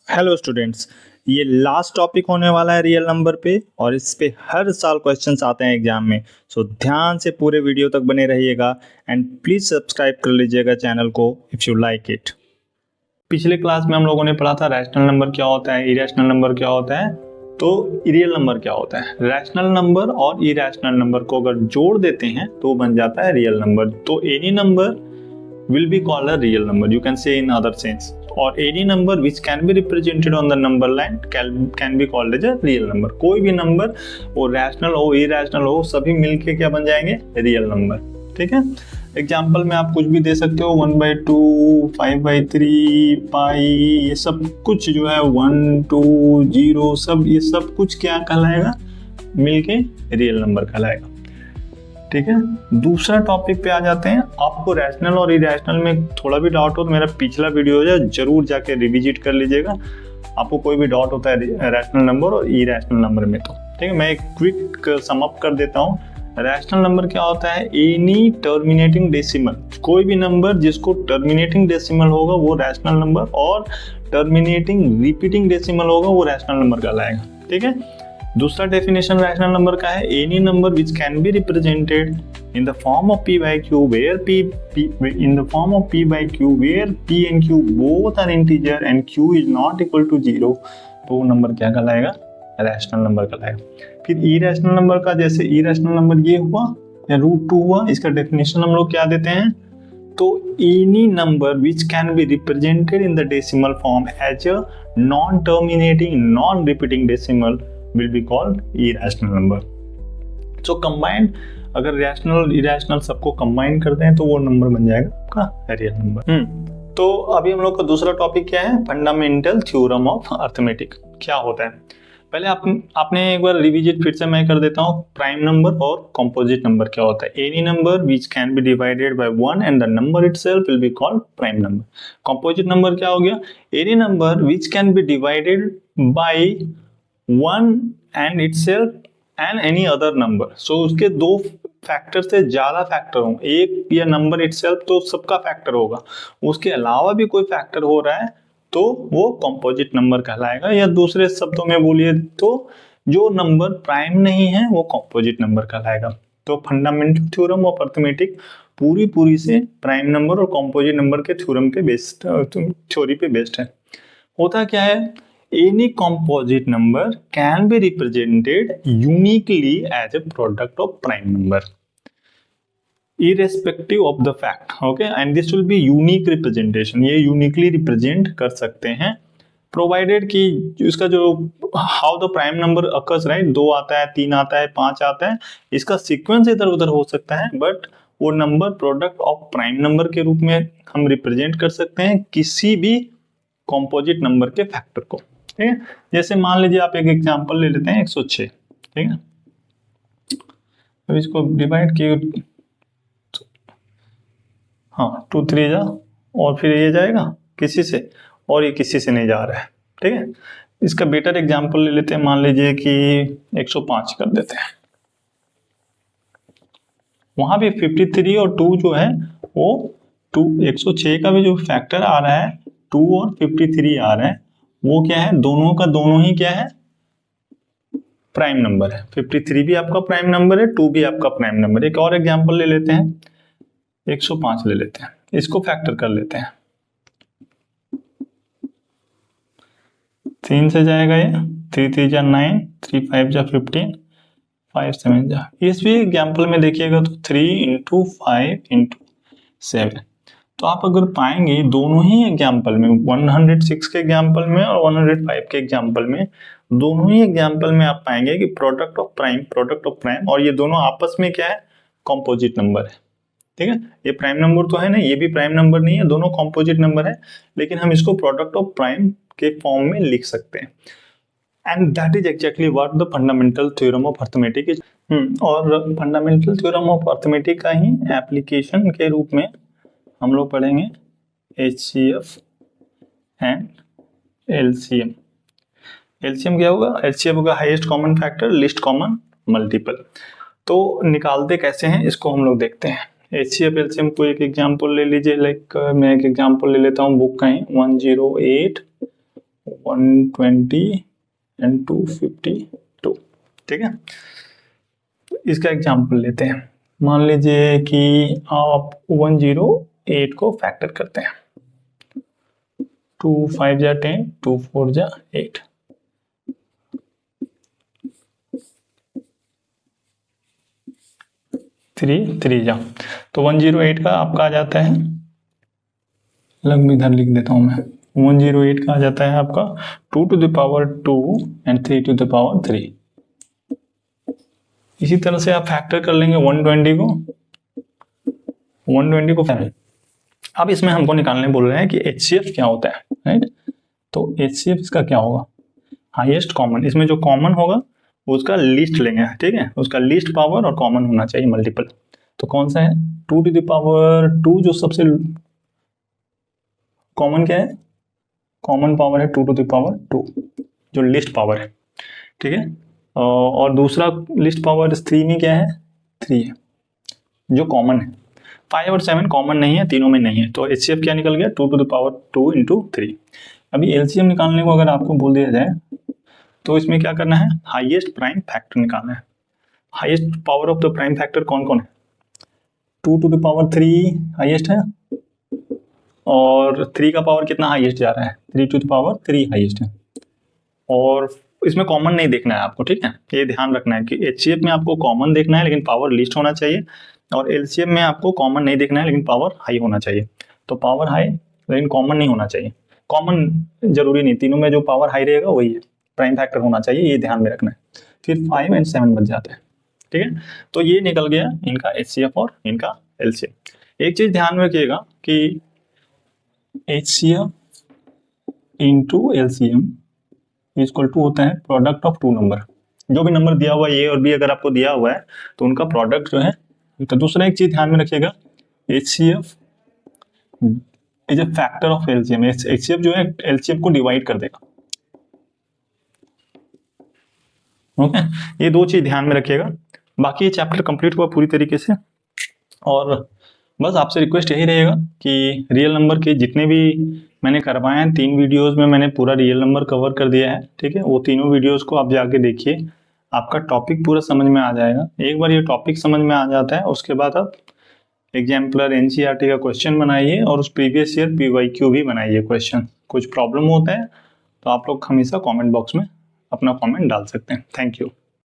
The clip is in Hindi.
हेलो स्टूडेंट्स, ये लास्ट टॉपिक होने वाला है रियल नंबर पे और इस पे हर साल क्वेश्चंस आते हैं एग्जाम में। सो ध्यान से पूरे वीडियो तक बने रहिएगा एंड प्लीज सब्सक्राइब कर लीजिएगा चैनल को इफ यू लाइक इट। पिछले क्लास में हम लोगों ने पढ़ा था रैशनल नंबर क्या होता है, इरेशनल नंबर क्या होता है, तो रियल नंबर क्या होता है। रैशनल नंबर और इरेशनल नंबर को अगर जोड़ देते हैं तो बन जाता है रियल नंबर। तो any number will be called a real number, you can say in other sense, or any number which can be represented on the number line can be called as a real number। कोई भी नंबर वो रैशनल हो इरेशनल हो सभी मिलके क्या बन जाएंगे, रियल नंबर। ठीक है, एग्जाम्पल में आप कुछ भी दे सकते हो, 1/2, 5/3, पाई, ये सब कुछ जो है 1, 2, 0 सब ये सब कुछ क्या कहलाएगा, मिलके रियल नंबर कहलाएगा। ठीक है, दूसरा टॉपिक पे आ जाते हैं। आपको रैशनल और इरेशनल में थोड़ा भी डाउट हो तो मेरा पिछला वीडियो है जरूर जाके रिविजिट कर लीजिएगा। आपको कोई भी डाउट होता है रैशनल नंबर और इरेशनल नंबर में तो ठीक है, मैं एक क्विक सम अप कर देता हूँ। रैशनल नंबर क्या होता है, एनी टर्मिनेटिंग डेसिमल, कोई भी नंबर जिसको टर्मिनेटिंग डेसिमल होगा वो रैशनल नंबर, और टर्मिनेटिंग रिपीटिंग डेसिमल होगा वो रैशनल नंबर कहलाएगा। ठीक है, दूसरा डेफिनेशन रैशनल नंबर का है, any number which can be represented in the form of p by q where p and q both are integer and q is not equal to 0, तो वो नंबर क्या कहलाएगा, रैशनल नंबर कहलाएगा। फिर इरेशनल नंबर का, जैसे इरेशनल नंबर ये हुआ या √2 हुआ, इसका डेफिनेशन हम लोग क्या देते हैं, तो any number which can be represented in the decimal form as a non terminating non repeating decimal will be called irrational number। So combined, अगर रैशनल इरेशनल सबको कंबाइन करते हैं तो वो नंबर बन जाएगा आपका रियल नंबर। तो अभी हम लोग का दूसरा टॉपिक क्या है, फंडामेंटल थ्योरम ऑफ अर्थमेटिक क्या होता है। पहले आपने एक बार रिविजिट फिर से मैं कर देता हूँ। प्राइम नंबर और कंपोजिट नंबर क्या होता है, any number which can B divided by 1 and the number itself will be called prime number. Composite number क्या हो गया, any number which can B divided by 1 and itself and any other number। so उसके दो फैक्टर से ज्यादा फैक्टर हों, एक या नंबर itself तो सबका फैक्टर होगा, उसके अलावा भी कोई फैक्टर हो रहा है तो वो कंपोजिट नंबर कहलाएगा। या दूसरे शब्दों में बोलिए तो जो नंबर प्राइम नहीं है वो कंपोजिट नंबर कहलाएगा। तो फंडामेंटल थ्योरम ऑफ अर्थमेटिक पूरी से प्राइम नंबर और कंपोजिट नंबर के थ्योरम के बेस्ड थ्योरी पे बेस्ड है। होता क्या है, any composite number can be represented uniquely as a product of prime number irrespective of the fact, okay, and this will be unique representation। ये uniquely represent कर सकते हैं provided कि इसका जो how the prime number occurs, right, 2 आता है, 3 आता है, 5 आता है, इसका सीक्वेंस इधर उधर हो सकता है, बट वो number product of prime number के रूप में हम रिप्रेजेंट कर सकते हैं किसी भी कॉम्पोजिट नंबर के फैक्टर को। ठीक है, जैसे मान लीजिए आप एक एग्जांपल ले लेते हैं 106। ठीक है, अब इसको डिवाइड किए, हाँ 2 3 जा, और फिर ये जाएगा किसी से और ये किसी से नहीं जा रहा है। ठीक है, इसका बेटर एग्जांपल ले लेते हैं, मान लीजिए कि 105 कर देते हैं। वहां भी 53 और 2 जो है वो 106 का भी जो फैक्टर आ रहा है 2 और 53 आ रहा है, वो क्या है, दोनों का दोनों ही क्या है, प्राइम नंबर है। 53 भी आपका प्राइम नंबर है, 2 भी आपका प्राइम नंबर है। एक और एग्जांपल ले लेते हैं, 105 ले लेते हैं, इसको फैक्टर कर लेते हैं। 3 से जाएगा ये, 3 3 जा 9, 3 5 जा 15, 5 7 जा। इस भी एग्जांपल में देखिएगा तो 3 × 5 × 7। तो आप अगर पाएंगे दोनों ही एग्जाम्पल में, 106 के एग्जाम्पल में और 105 के एग्जाम्पल में, दोनों ही एग्जाम्पल में आप पाएंगे कि प्रोडक्ट ऑफ प्राइम, और ये दोनों आपस में क्या है, कंपोजिट नंबर है। ठीक है, ये प्राइम नंबर तो है ना, ये भी प्राइम नंबर नहीं है, दोनों कंपोजिट नंबर है, लेकिन हम इसको प्रोडक्ट ऑफ प्राइम के फॉर्म में लिख सकते हैं। And that is exactly what the fundamental theorem of arithmetic is. और फंडामेंटल थ्योरम ऑफ अर्थमेटिक का ही एप्लीकेशन के रूप में हम लोग पढ़ेंगे HCF एंड LCM। LCM क्या होगा, LCM होगा highest common factor least common multiple. तो निकालते कैसे हैं इसको हम लोग देखते हैं। HCF LCM को एक एग्जांपल ले लीजिए, लाइक मैं एक एग्जांपल ले लेता हूँ बुक का ही, 108 120 एंड 252, ठीक है। इसका एग्जाम्पल लेते हैं। मान लीजिए कि आप 108 को फैक्टर करते हैं, 2 5 जा 10, 2 4 जा 8, थ्री 3 जा, तो 108 का आपका आ जाता है, लगभग इधर लिख देता हूं मैं, 108 का आ जाता है आपका 2 to the power 2 and 3 to the power 3। इसी तरह से आप फैक्टर कर लेंगे 120 को फैक्टर। अब इसमें हमको निकालने बोल रहे हैं कि HCF क्या होता है, राइट। तो HCF इसका क्या होगा, हाईएस्ट कॉमन, इसमें जो कॉमन होगा उसका लिस्ट लेंगे, ठीक है, उसका लिस्ट पावर और कॉमन होना चाहिए मल्टीपल। तो कौन सा है, 2 to the power 2 जो सबसे कॉमन क्या है, कॉमन पावर है 2 to the power 2 जो लिस्ट पावर है, ठीक है। और दूसरा लिस्ट पावर 3 में क्या है, 3 है जो कॉमन है। 5 और 7 कॉमन नहीं है, तीनों में नहीं है, तो HCF क्या निकल गया, 2 to the power 2 into 3। अभी LCM निकालने को अगर आपको बोल दिया जाए तो इसमें क्या करना है, हाईएस्ट प्राइम फैक्टर निकालना है। Highest power of the prime factor कौन कौन है, 2 to the power 3 हाईएस्ट है, और 3 का पावर कितना हाईएस्ट जा रहा है, 3 to the power 3 हाईएस्ट है। और इसमें कॉमन नहीं देखना है आपको, ठीक है, ये ध्यान रखना है कि HCF में आपको कॉमन देखना है लेकिन पावर लिस्ट होना चाहिए, और LCM में आपको कॉमन नहीं देखना है लेकिन पावर हाई होना चाहिए। तो पावर हाई लेकिन कॉमन नहीं होना चाहिए, कॉमन जरूरी नहीं, तीनों में जो पावर हाई रहेगा वही है, प्राइम फैक्टर होना चाहिए, ये ध्यान में रखना है। फिर 5 एंड 7 बच जाते हैं, ठीक है। तो ये निकल गया इनका HCF और इनका LCM। एक चीज ध्यान में रखिएगा कि HCF into LCM equal to होता है प्रोडक्ट ऑफ टू नंबर। जो भी नंबर दिया हुआ है A और B अगर आपको दिया हुआ है तो उनका प्रोडक्ट जो है। तो दूसरा एक चीज ध्यान में रखिएगा, HCF is a factor of LCM। HCF जो है LCM को डिवाइड कर देगा, ओके। ये दो चीज ध्यान में रखिएगा। बाकी ये चैप्टर कंप्लीट हुआ पूरी तरीके से, और बस आपसे रिक्वेस्ट यही रहेगा कि रियल नंबर के जितने भी मैंने करवाए हैं 3 वीडियोस में मैंने पूरा रियल नंबर कवर कर दिया है, ठीक है। वो तीनों वीडियोस को आप जाके देखिए, आपका टॉपिक पूरा समझ में आ जाएगा। एक बार ये टॉपिक समझ में आ जाता है उसके बाद आप एग्जाम्पलर NCERT का क्वेश्चन बनाइए और उस प्रीवियस ईयर PYQ भी बनाइए क्वेश्चन। कुछ प्रॉब्लम होता है तो आप लोग हमेशा कॉमेंट बॉक्स में अपना कॉमेंट डाल सकते हैं। Thank you.